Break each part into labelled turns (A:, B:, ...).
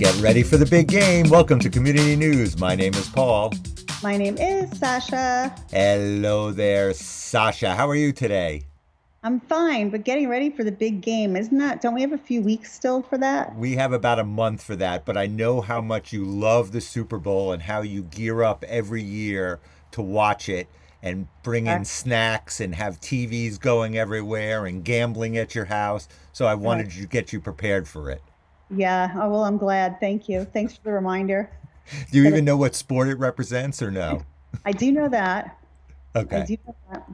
A: Get ready for the big game. Welcome to Community News. My name is Paul.
B: My name is Sasha.
A: Hello there, Sasha. How are you today?
B: I'm fine, but getting ready for the big game, isn't that? Don't we have a few weeks still for that?
A: We have about a month for that, but I know how much you love the Super Bowl and how you gear up every year to watch it and bring in snacks and have TVs going everywhere and gambling at your house. So I
B: Right.
A: wanted to get you prepared for it.
B: Yeah. Oh, well, I'm glad. Thank you. Thanks for the reminder.
A: Do you
B: But
A: even know what sport it represents or no?
B: I do know that. I
A: Okay.
B: do know that.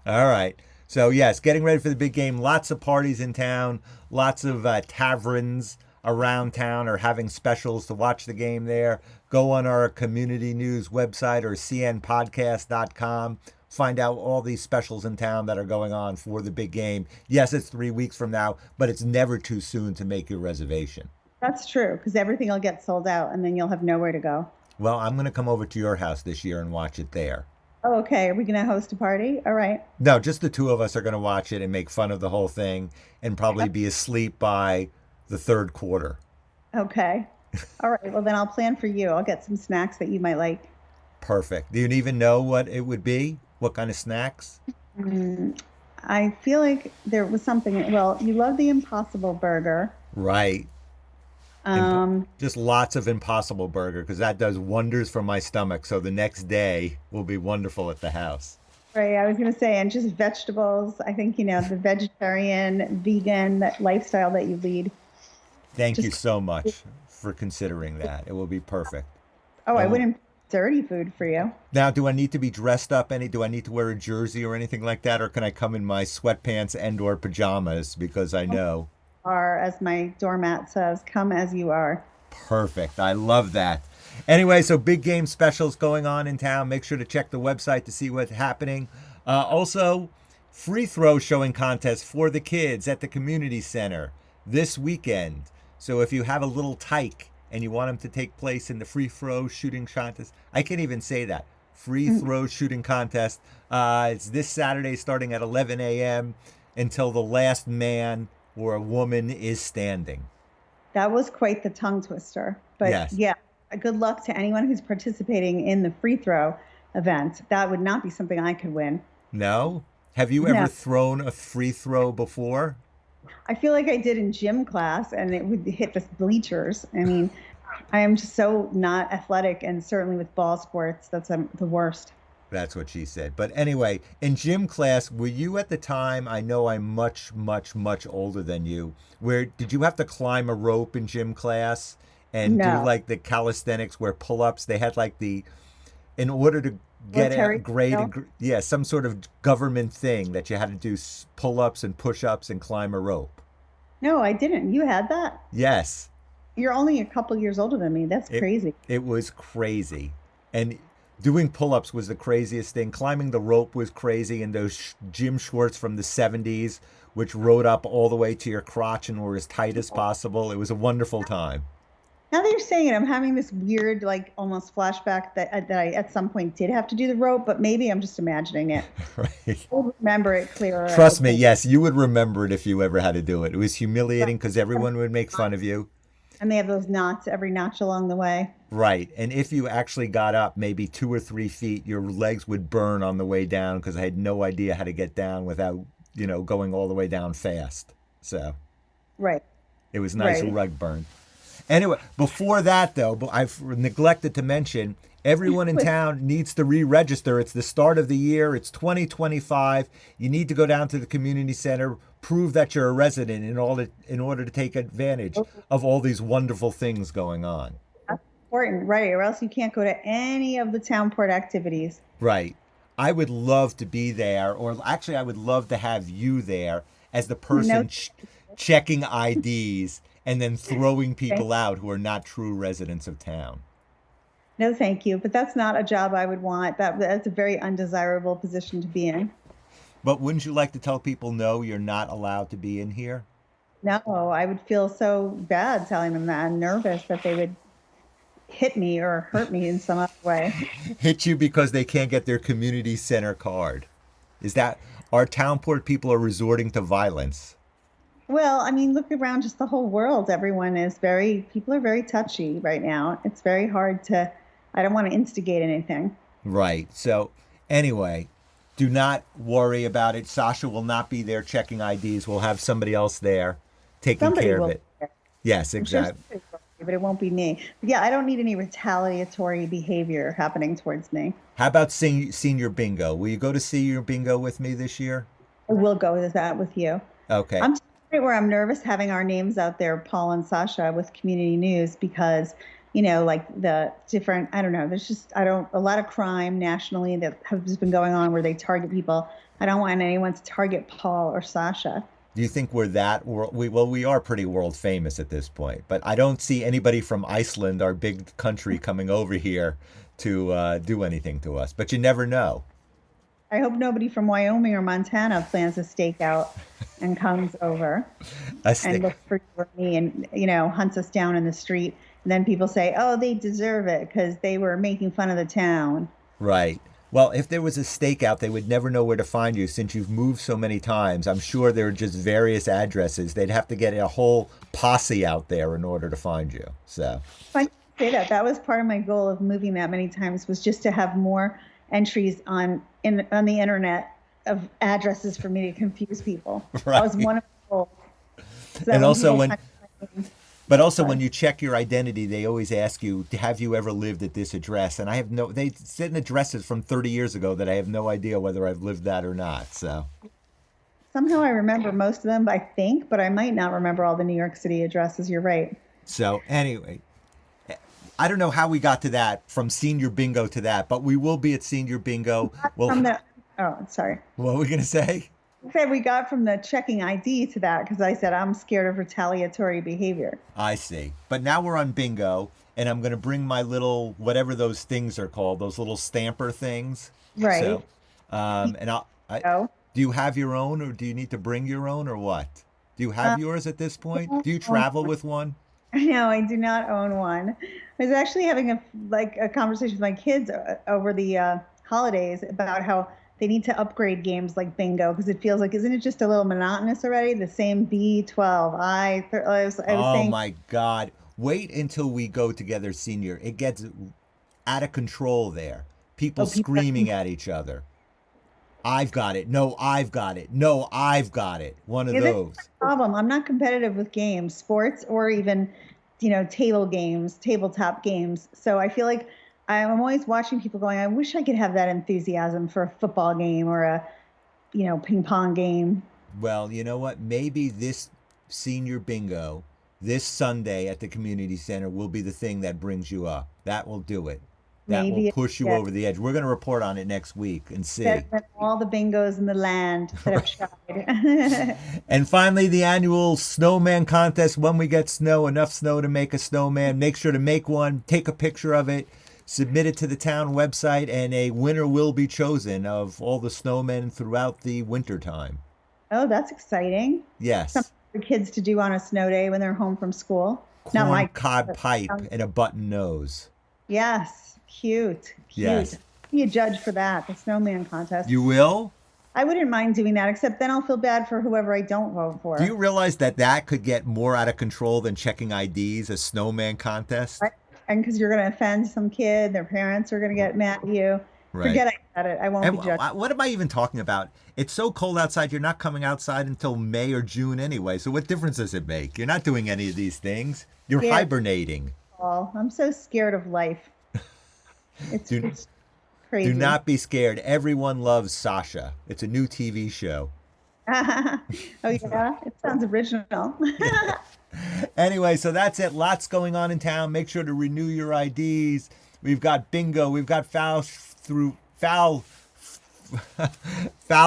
A: All right. So, yes, getting ready for the big game. Lots of parties in town, lots of taverns around town are having specials to watch the game there. Go on our community news website or cnpodcast.com. Find out all these specials in town that are going on for the big game. Yes, it's 3 weeks from now, but it's never too soon to make your reservation.
B: That's true because everything will get sold out and then you'll have nowhere to go.
A: Well, I'm going to come over to your house this year and watch it there.
B: Oh, okay. Are we going to host a party? All right.
A: No, just the two of us are going to watch it and make fun of the whole thing and probably be asleep by the third quarter.
B: Okay. All right. Well, then I'll plan for you. I'll get some snacks that you might like.
A: Perfect. Do you even know what it would be? What kind of snacks?
B: Mm, I feel like there was something. Well, you love the Impossible Burger.
A: Right.
B: Um,
A: Just lots of Impossible Burger because that does wonders for my stomach. So the next day will be wonderful at the house.
B: Right, I was going to say, and just vegetables. I think, the vegetarian, vegan lifestyle that you lead.
A: Thank you
B: Just,
A: so much for considering that. It will be perfect.
B: oh,
A: I
B: I
A: will.
B: wouldn't dirty food for you.
A: Now, do I need to be dressed up any? Do I need to wear a jersey or anything like that? Or can I come in my sweatpants and or pajamas? Because I know.
B: Or, as my doormat says, come as you are.
A: Perfect. I love that. Anyway, so big game specials going on in town. Make sure to check the website to see what's happening. Also, free throw showing contest for the kids at the community center this weekend. So if you have a little tyke and you want them to take place in the free throw shooting contest, I can't even say that. Free
B: Mm,
A: throw shooting contest. It's this Saturday starting at 11 a.m. until the last man or a woman is standing.
B: That was quite the tongue twister. But
A: Yes.
B: yeah, good luck to anyone who's participating in the free throw event. That would not be something I could win.
A: No? Have you ever
B: No,
A: thrown a free throw before?
B: I feel like I did in gym class and it would hit the bleachers. I mean, I am just so not athletic, and certainly with ball sports, that's the worst.
A: That's what she said. But anyway, in gym class, were you at the time? I know I'm much, much, much older than you. Where did you have to climb a rope in gym class and do
B: No,
A: like the calisthenics where pull ups? They had like in order to get a
B: military.
A: grade,
B: No,
A: yeah, some sort of government thing that you had to do pull ups and push ups and climb a rope.
B: no, I didn't. You had that.
A: Yes.
B: You're only a couple years older than me. That's
A: It
B: crazy.
A: it was crazy, and doing pull-ups was the craziest thing. Climbing the rope was crazy, and those gym shorts from the '70s, which rode up all the way to your crotch and were as tight as possible. It was a wonderful time.
B: Now that you're saying it, I'm having this weird, like almost flashback that I at some point did have to do the rope, but maybe I'm just imagining it.
A: Right?
B: I'll remember it clearer, I
A: Trust me,
B: think.
A: yes, you would remember it if you ever had to do it. It was humiliating because everyone would make fun of you.
B: And they have those knots every notch along the way.
A: Right. And if you actually got up maybe 2 or 3 feet, your legs would burn on the way down because I had no idea how to get down without, going all the way down fast. So
B: Right,
A: it was nice
B: right.
A: rug burn. Anyway, before that, though, I've neglected to mention everyone in town needs to re register. It's the start of the year, it's 2025. You need to go down to the community center, prove that you're a resident in order to take advantage of all these wonderful things going on.
B: That's important, right? Or else you can't go to any of the town port activities.
A: Right. I would love to be there, or actually, I would love to have you there as the
B: No,
A: person checking IDs and then throwing
B: thank-
A: people out who are not true residents of town.
B: no, thank you. But that's not a job I would want. That's a very undesirable position to be in.
A: But wouldn't you like to tell people no, you're not allowed to be in here?
B: No, I would feel so bad telling them that. I'm nervous that they would hit me or hurt me in some other way.
A: Hit you because they can't get their community center card. Is that our Townport people are resorting to violence?
B: Well, I mean, look around just the whole world. People are very touchy right now. It's very hard I don't want to instigate anything.
A: Right. So, anyway, do not worry about it. Sasha will not be there checking IDs. We'll have somebody else there taking
B: Somebody
A: care of
B: will,
A: it. Yes,
B: I'm sure
A: exactly.
B: somebody will, but it won't be me. But yeah, I don't need any retaliatory behavior happening towards me.
A: How about senior bingo? Will you go to senior bingo with me this year?
B: I will go with that with you.
A: Okay.
B: I'm to the point where I'm nervous having our names out there, Paul and Sasha, with community news because, like the different, I don't know, a lot of crime nationally that has been going on where they target people. I don't want anyone to target Paul or Sasha.
A: Do you think we're that world? We are pretty world famous at this point, but I don't see anybody from Iceland, our big country, coming over here to do anything to us. But you never know.
B: I hope nobody from Wyoming or Montana plans a stakeout and comes over
A: I
B: and
A: think
B: looks for you or me and, hunts us down in the street. And then people say, oh, they deserve it because they were making fun of the town.
A: right. Well, if there was a stakeout, they would never know where to find you since you've moved so many times. I'm sure there are just various addresses. They'd have to get a whole posse out there in order to find you. So,
B: I say that was part of my goal of moving that many times was just to have more entries on the internet of addresses for me to confuse people. That was
A: right.
B: one of the goals. So that
A: And
B: when
A: also
B: people
A: when
B: type my name,
A: But also,
B: sorry.
A: when you check your identity, they always ask you, "Have you ever lived at this address?" And I have no. They send addresses from 30 years ago that I have no idea whether I've lived that or not. So,
B: Somehow I remember most of them, I think, but I might not remember all the New York City addresses. You're right.
A: anyway, I don't know how we got to that from senior bingo to that, but we will be at senior bingo. Well,
B: From the Oh, sorry.
A: what were we gonna say?
B: I said we got from the checking ID to that because I said I'm scared of retaliatory behavior.
A: I see. But now we're on bingo, and I'm gonna bring my little whatever those things are called, those little stamper things. So,
B: Right.
A: and
B: So,
A: do you have your own, or do you need to bring your own, or what? Do you have
B: uh,
A: yours at this point?
B: I
A: Do you travel with one?
B: no, I do not own one. I was actually having a conversation with my kids over the holidays about how they need to upgrade games like bingo because it feels like isn't it just a little monotonous already? The same B12. I was
A: Oh
B: saying,
A: my God. Wait until we go together, senior. It gets out of control there. People
B: oh, people are
A: screaming at each other. I've got it. No, I've got it. No, I've got it. One of
B: yeah, that's
A: those.
B: my problem. I'm not competitive with games, sports, or even, tabletop games. So I feel like I'm always watching people going, I wish I could have that enthusiasm for a football game or a, ping pong game.
A: Well, you know what? Maybe this senior bingo this Sunday at the community center will be the thing that brings you up. That will do it. That will
B: Maybe
A: push you
B: yeah,
A: over the edge. We're going to report on it next week and
B: better
A: see.
B: than all the bingos in the land that have tried.
A: And finally, the annual snowman contest. When we get snow, enough snow to make a snowman, make sure to make one, take a picture of it, submit it to the town website, and a winner will be chosen of all the snowmen throughout the winter time.
B: Oh, that's exciting.
A: Yes.
B: Something for kids to do on a snow day when they're home from school. Not
A: Corn
B: my,
A: cob
B: but,
A: pipe and a button nose.
B: yes, cute, cute.
A: Yes.
B: Be a judge for that, the snowman contest.
A: You will?
B: I wouldn't mind doing that, except then I'll feel bad for whoever I don't vote
A: Do you
B: for.
A: realize that that could get more out of control than checking IDs, a snowman contest?
B: Right? And because you're going to offend some kid, their parents are going to get mad at you.
A: Right.
B: Forget I said it. I won't
A: And
B: be judged.
A: what am I even talking about? It's so cold outside, you're not coming outside until May or June anyway. So what difference does it make? You're not doing any of these things. You're
B: Scared,
A: hibernating.
B: Paul. I'm so scared of life. It's
A: Do,
B: it's
A: do
B: crazy.
A: not be scared. Everyone loves Sasha. It's a new TV show.
B: Oh yeah, it sounds original.
A: Anyway, so that's it. Lots going on in town. Make sure to renew your IDs. We've got bingo. We've got foul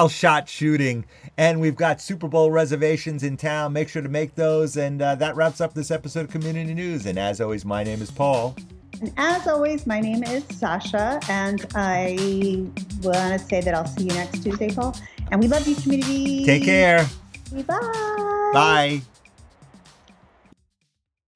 A: shot shooting, and we've got Super Bowl reservations in town. Make sure to make those. And that wraps up this episode of Community News. And as always, my name is Paul.
B: And as always, my name is Sasha, and I want to say that I'll see you next Tuesday, Paul. And we love you, community.
A: Take care.
B: Bye.
A: Bye.